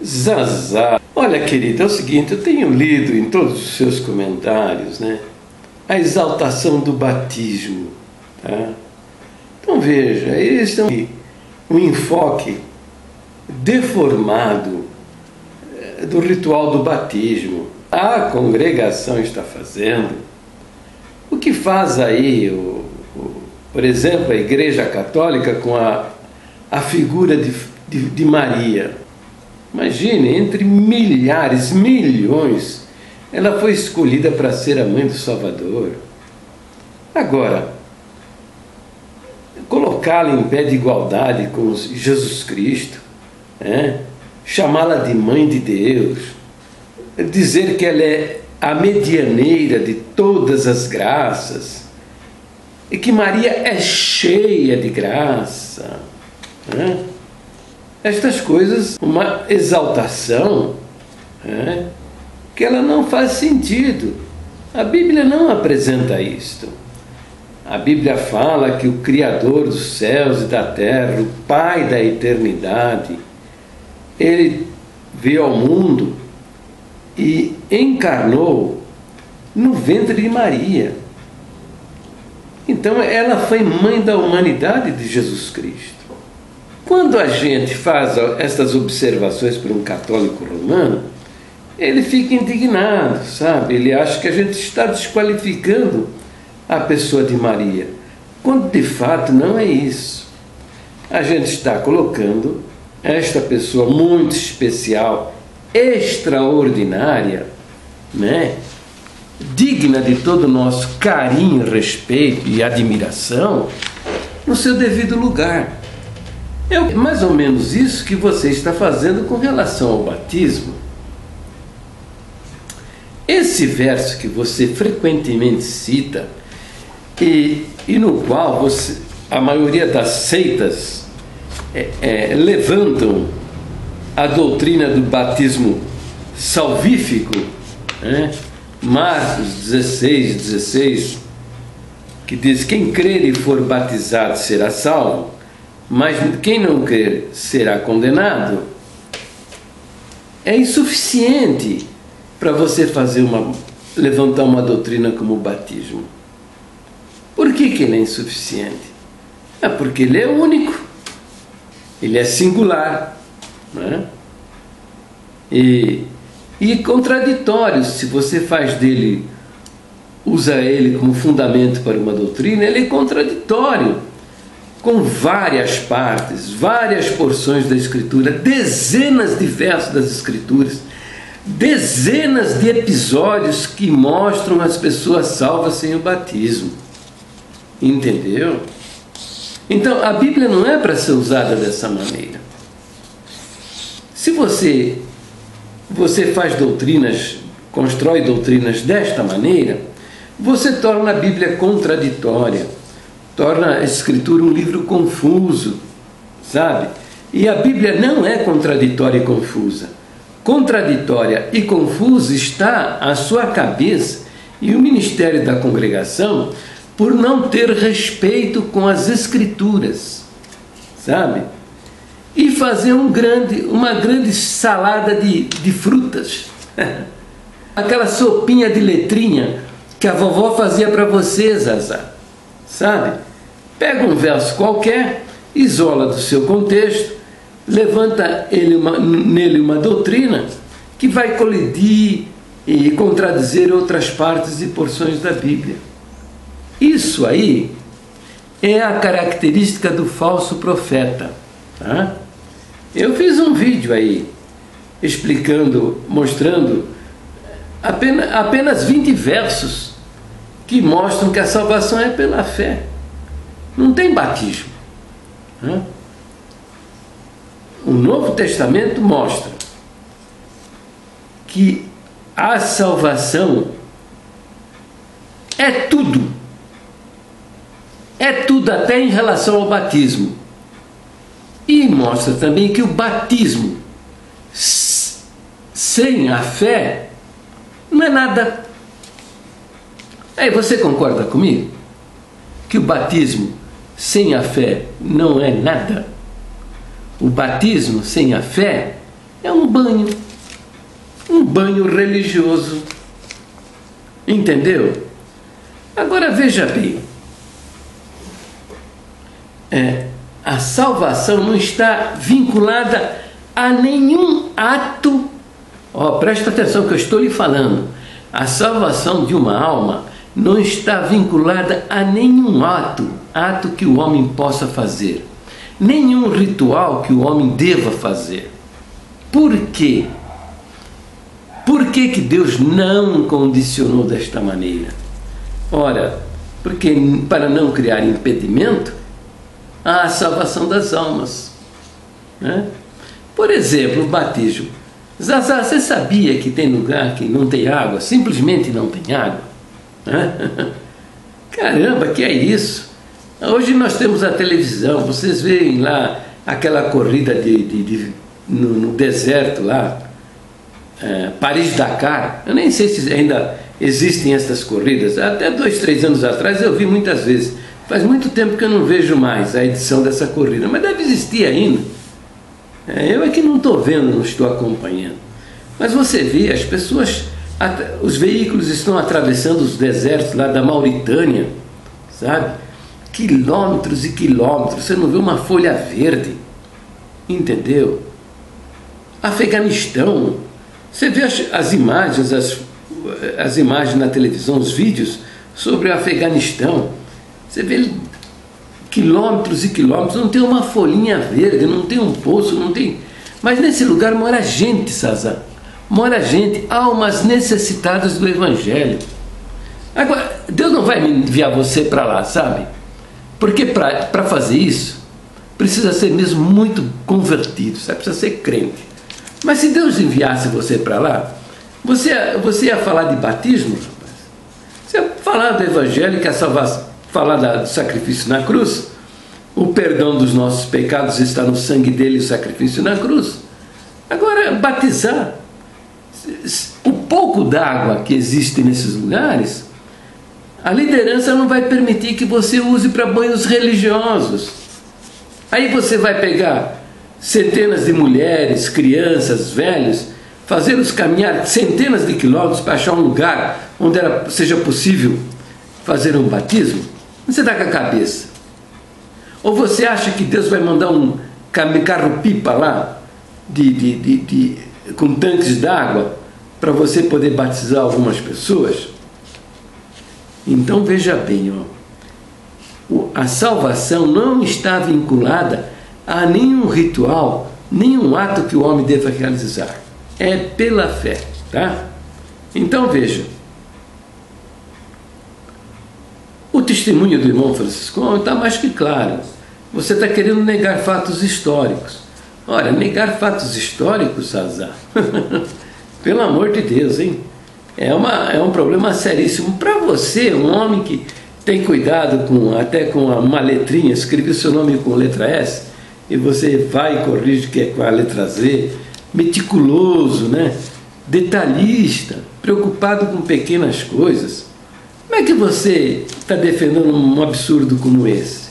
Zazá. Olha, querido, é o seguinte, eu tenho lido em todos os seus comentários, né, a exaltação do batismo, tá? Então veja, eles estão um enfoque deformado do ritual do batismo. A congregação está fazendo o que faz aí, por exemplo, a Igreja Católica com a figura de Maria. Imagine, entre milhares, milhões, ela foi escolhida para ser a mãe do Salvador. Agora, colocá-la em pé de igualdade com Jesus Cristo, né? Chamá-la de mãe de Deus, dizer que ela é a medianeira de todas as graças e que Maria é cheia de graça, né? Estas coisas, uma exaltação, né, que ela não faz sentido. A Bíblia não apresenta isto. A Bíblia fala que o Criador dos céus e da terra, o Pai da eternidade, Ele veio ao mundo e encarnou no ventre de Maria. Então ela foi mãe da humanidade de Jesus Cristo. Quando a gente faz estas observações para um católico romano, ele fica indignado, sabe? Ele acha que a gente está desqualificando a pessoa de Maria, quando de fato não é isso. A gente está colocando esta pessoa muito especial, extraordinária, né, digna de todo o nosso carinho, respeito e admiração, no seu devido lugar. É mais ou menos isso que você está fazendo com relação ao batismo. Esse verso que você frequentemente cita e no qual a maioria das seitas levantam a doutrina do batismo salvífico, né? Marcos 16, que diz: quem crer e for batizado será salvo, mas quem não crer será condenado. É insuficiente para você levantar uma doutrina como o batismo. Por que ele é insuficiente? É porque ele é único, ele é singular, né? E contraditório. Se você usa ele como fundamento para uma doutrina, ele é contraditório com várias partes, várias porções da Escritura, dezenas de versos das Escrituras, dezenas de episódios que mostram as pessoas salvas sem o batismo. Entendeu? Então, a Bíblia não é para ser usada dessa maneira. Se você faz doutrinas, constrói doutrinas desta maneira, você torna a Bíblia contraditória, torna a Escritura um livro confuso, sabe? E a Bíblia não é contraditória e confusa. Contraditória e confusa está a sua cabeça e o ministério da congregação por não ter respeito com as Escrituras, sabe? E fazer uma grande salada de frutas. Aquela sopinha de letrinha que a vovó fazia para você, Zazá, sabe? Pega um verso qualquer, isola do seu contexto, levanta nele uma doutrina que vai colidir e contradizer outras partes e porções da Bíblia. Isso aí é a característica do falso profeta, tá? Eu fiz um vídeo aí mostrando apenas 20 versos que mostram que a salvação é pela fé. Não tem batismo, né? O Novo Testamento mostra que a salvação é tudo até em relação ao batismo. E mostra também que o batismo sem a fé não é nada. Aí você concorda comigo? Que o batismo sem a fé não é nada? O batismo sem a fé é um um banho religioso. Entendeu? Agora veja bem, a salvação não está vinculada a nenhum ato. Presta atenção que eu estou lhe falando. A salvação de uma alma não está vinculada a nenhum ato que o homem possa fazer, nenhum ritual que o homem deva fazer. Por quê? Por que Deus não condicionou desta maneira? Ora, porque para não criar impedimento à salvação das almas, né? Por exemplo, o batismo. Zazá, você sabia que tem lugar que não tem água? Simplesmente não tem água? Caramba, que é isso? Hoje nós temos a televisão, vocês veem lá aquela corrida no deserto lá, Paris-Dakar. Eu nem sei se ainda existem essas corridas. Até 2, 3 anos atrás eu vi muitas vezes. Faz muito tempo que eu não vejo mais a edição dessa corrida, mas deve existir ainda. Eu é que não estou vendo, não estou acompanhando. Mas você vê, as pessoas, os veículos estão atravessando os desertos lá da Mauritânia, sabe? Quilômetros e quilômetros, você não vê uma folha verde, entendeu? Afeganistão, você vê as imagens, as imagens na televisão, os vídeos sobre o Afeganistão, você vê quilômetros e quilômetros, não tem uma folhinha verde, não tem um poço, não tem... Mas nesse lugar mora gente, Zazá. Mora gente, almas necessitadas do Evangelho. Agora, Deus não vai me enviar você para lá, sabe? Porque para fazer isso, precisa ser mesmo muito convertido, sabe? Precisa ser crente. Mas se Deus enviasse você para lá, você ia falar de batismo, rapaz? Você ia falar do Evangelho, que é a salvação, falar do sacrifício na cruz. O perdão dos nossos pecados está no sangue dele, o sacrifício na cruz. Agora, batizar, o pouco d'água que existe nesses lugares, a liderança não vai permitir que você use para banhos religiosos. Aí você vai pegar centenas de mulheres, crianças, velhos, fazê-los caminhar centenas de quilômetros para achar um lugar onde seja possível fazer um batismo. Você dá com a cabeça. Ou você acha que Deus vai mandar um carro-pipa lá, com tanques d'água, para você poder batizar algumas pessoas? Então veja bem, a salvação não está vinculada a nenhum ritual, nenhum ato que o homem deva realizar. É pela fé, tá? Então veja, o testemunho do irmão Francisco está mais que claro. Você está querendo negar fatos históricos. Olha, negar fatos históricos, Zazá, pelo amor de Deus, hein? É um problema seríssimo. Para você, um homem que tem cuidado até com uma letrinha, escreve o seu nome com letra S, e você vai e corrige que é com a letra Z, meticuloso, né? Detalhista, preocupado com pequenas coisas. Como é que você está defendendo um absurdo como esse?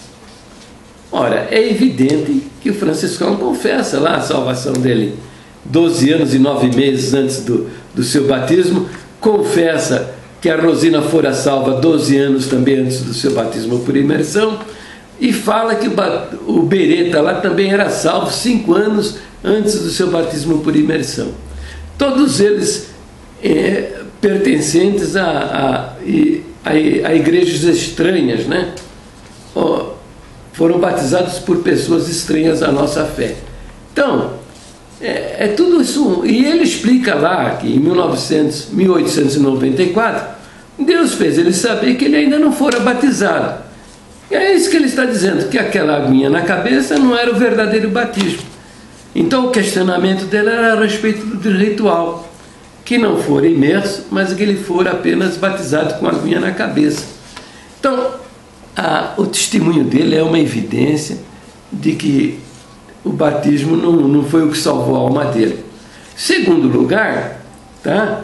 Ora, é evidente que o franciscano confessa lá a salvação dele 12 anos e 9 meses antes do seu batismo, confessa que a Rosina fora salva 12 anos também antes do seu batismo por imersão, e fala que o Bereta lá também era salvo 5 anos antes do seu batismo por imersão. Todos eles pertencentes a igrejas estranhas, né? Foram batizados por pessoas estranhas à nossa fé. Então, é tudo isso. E ele explica lá que em 1894, Deus fez ele saber que ele ainda não fora batizado. E é isso que ele está dizendo, que aquela aguinha na cabeça não era o verdadeiro batismo. Então o questionamento dele era a respeito do ritual, que não for imerso, mas que ele for apenas batizado com a aguinha na cabeça. Então, o testemunho dele é uma evidência de que o batismo não foi o que salvou a alma dele. Segundo lugar, tá?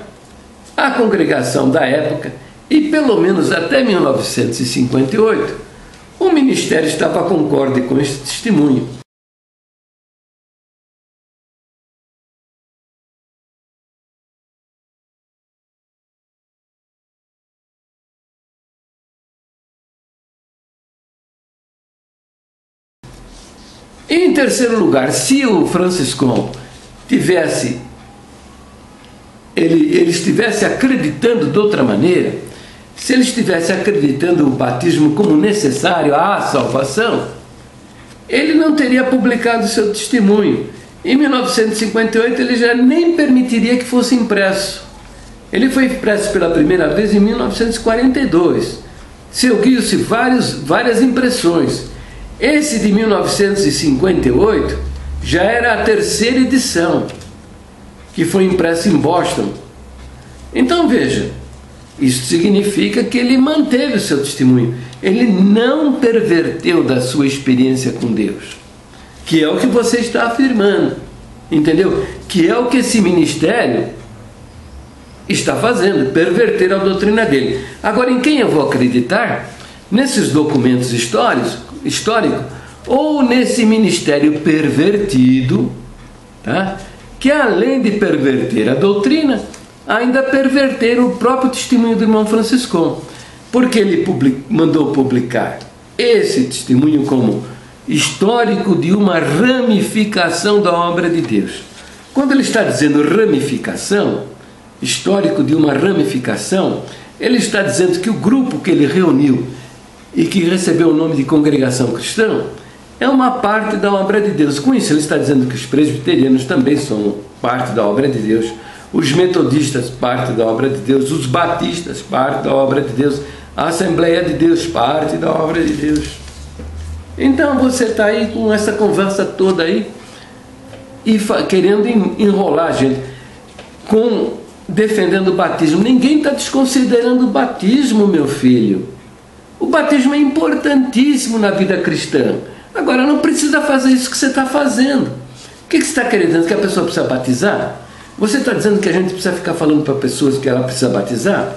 A congregação da época, e pelo menos até 1958, o ministério estava concorde com esse testemunho. E, em terceiro lugar, se o Franciscão ele estivesse acreditando de outra maneira, se ele estivesse acreditando o batismo como necessário à salvação, ele não teria publicado seu testemunho. Em 1958 ele já nem permitiria que fosse impresso. Ele foi impresso pela primeira vez em 1942. Seguiu-se várias impressões. Esse de 1958 já era a terceira edição, que foi impresso em Boston. Então veja, isso significa que ele manteve o seu testemunho. Ele não perverteu da sua experiência com Deus, que é o que você está afirmando, entendeu? Que é o que esse ministério está fazendo, perverter a doutrina dele. Agora, em quem eu vou acreditar? Nesses documentos históricos ou nesse ministério pervertido, tá? Que além de perverter a doutrina, ainda perverter o próprio testemunho do irmão Franciscão, porque ele mandou publicar esse testemunho como histórico de uma ramificação da obra de Deus. Quando ele está dizendo ramificação, histórico de uma ramificação, ele está dizendo que o grupo que ele reuniu e que recebeu o nome de congregação cristã é uma parte da obra de Deus. Com isso ele está dizendo que os presbiterianos também são parte da obra de Deus, os metodistas parte da obra de Deus, os batistas parte da obra de Deus, a Assembleia de Deus parte da obra de Deus. Então você está aí com essa conversa toda aí e querendo enrolar a gente defendendo o batismo. Ninguém está desconsiderando o batismo, meu filho. O batismo é importantíssimo na vida cristã. Agora, não precisa fazer isso que você está fazendo. O que você está querendo? Que a pessoa precisa batizar? Você está dizendo que a gente precisa ficar falando para pessoas que ela precisa batizar?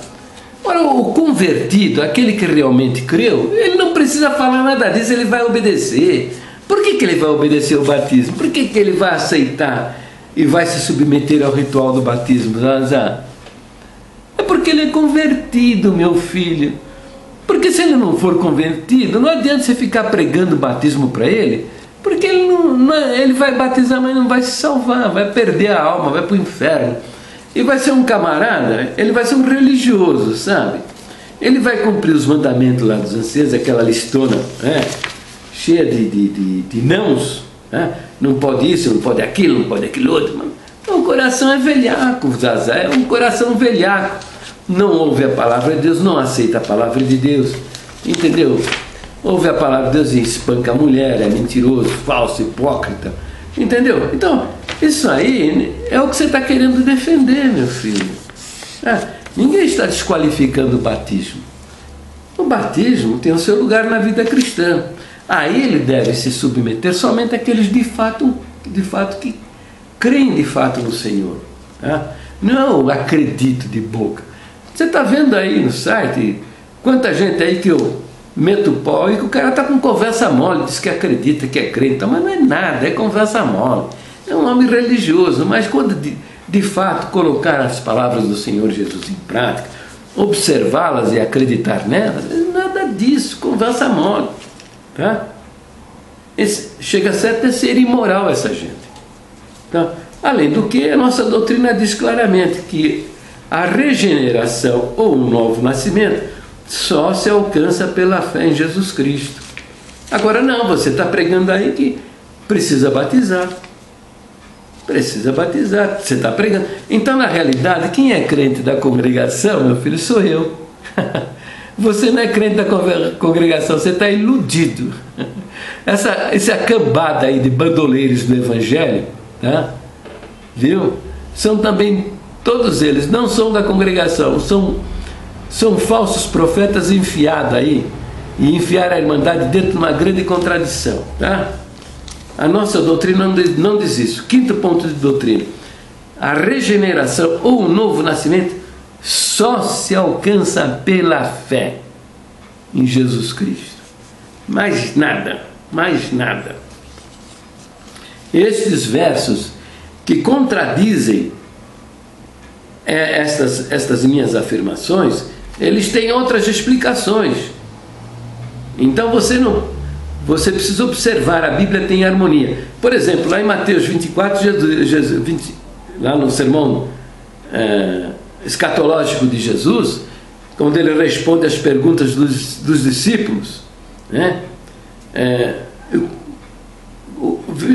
Ora, o convertido, aquele que realmente creu, ele não precisa falar nada disso, ele vai obedecer. Por que ele vai obedecer ao batismo? Por que ele vai aceitar e vai se submeter ao ritual do batismo? É porque ele é convertido, meu filho. Porque se ele não for convertido, não adianta você ficar pregando batismo para ele, porque ele vai batizar, mas não vai se salvar, vai perder a alma, vai para o inferno. E vai ser um camarada, ele vai ser um religioso, sabe? Ele vai cumprir os mandamentos lá dos anciãos, aquela listona, cheia de nãos, não pode isso, não pode aquilo, não pode aquilo outro. Mano. O coração é velhaco, Zazá, é um coração velhaco. Não ouve a palavra de Deus, não aceita a palavra de Deus, entendeu? Ouve a palavra de Deus e espanca a mulher, é mentiroso, falso, hipócrita, entendeu? Então, isso aí é o que você está querendo defender, meu filho. Ninguém está desqualificando o batismo. O batismo tem o seu lugar na vida cristã. A ele deve se submeter somente aqueles de fato que creem de fato no Senhor. Não acredito de boca. Você está vendo aí no site quanta gente aí que eu meto o pau e que o cara está com conversa mole, diz que acredita, que é crente, mas não é nada, é conversa mole. É um homem religioso, mas quando de fato colocar as palavras do Senhor Jesus em prática, observá-las e acreditar nelas, nada disso, conversa mole. Tá? Chega a ser imoral essa gente. Tá? Além do que, a nossa doutrina diz claramente que a regeneração ou o novo nascimento só se alcança pela fé em Jesus Cristo. Agora não, você está pregando aí que precisa batizar. Precisa batizar, você está pregando. Então, na realidade, quem é crente da congregação, meu filho, sou eu. Você não é crente da congregação, você está iludido. Essa cambada aí de bandoleiros do Evangelho, tá? Viu? São também, todos eles, não são da congregação, são falsos profetas enfiados aí, e enfiaram a Irmandade dentro de uma grande contradição, tá? A nossa doutrina não diz isso. Quinto ponto de doutrina: a regeneração ou o novo nascimento só se alcança pela fé em Jesus Cristo. Mais nada, mais nada. Estes versos que contradizem estas minhas afirmações, eles têm outras explicações. Então você não você precisa observar, a Bíblia tem harmonia. Por exemplo, lá em Mateus 24, lá no sermão escatológico de Jesus, quando ele responde às perguntas dos discípulos, né?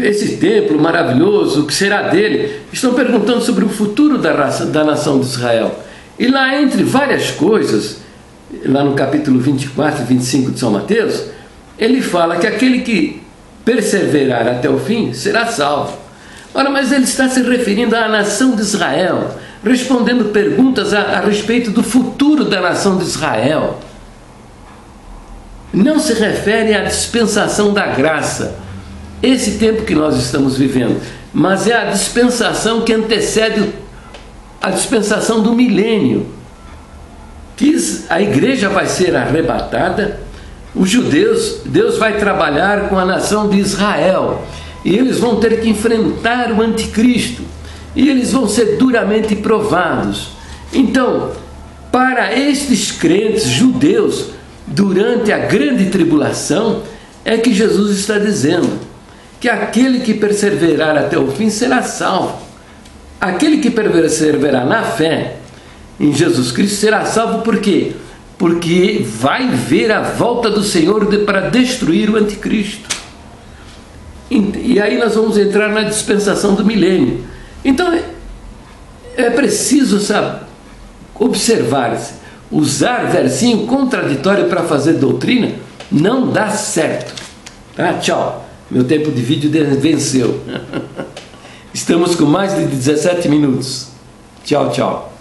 Esse templo maravilhoso, o que será dele? Estão perguntando sobre o futuro da nação de Israel. E lá, entre várias coisas, lá no capítulo 24 e 25 de São Mateus, ele fala que aquele que perseverar até o fim será salvo. Ora, mas ele está se referindo à nação de Israel, respondendo perguntas a respeito do futuro da nação de Israel. Não se refere à dispensação da graça, esse tempo que nós estamos vivendo, mas é a dispensação que antecede a dispensação do milênio, que a igreja vai ser arrebatada, os judeus, Deus vai trabalhar com a nação de Israel, e eles vão ter que enfrentar o anticristo, e eles vão ser duramente provados. Então, para estes crentes judeus, durante a grande tribulação, é que Jesus está dizendo que aquele que perseverar até o fim será salvo. Aquele que perseverar na fé em Jesus Cristo será salvo. Por quê? Porque vai ver a volta do Senhor para destruir o anticristo. E aí nós vamos entrar na dispensação do milênio. Então é preciso observar-se. Usar versinho contraditório para fazer doutrina não dá certo. Tá? Tchau. Meu tempo de vídeo venceu. Estamos com mais de 17 minutos. Tchau, tchau.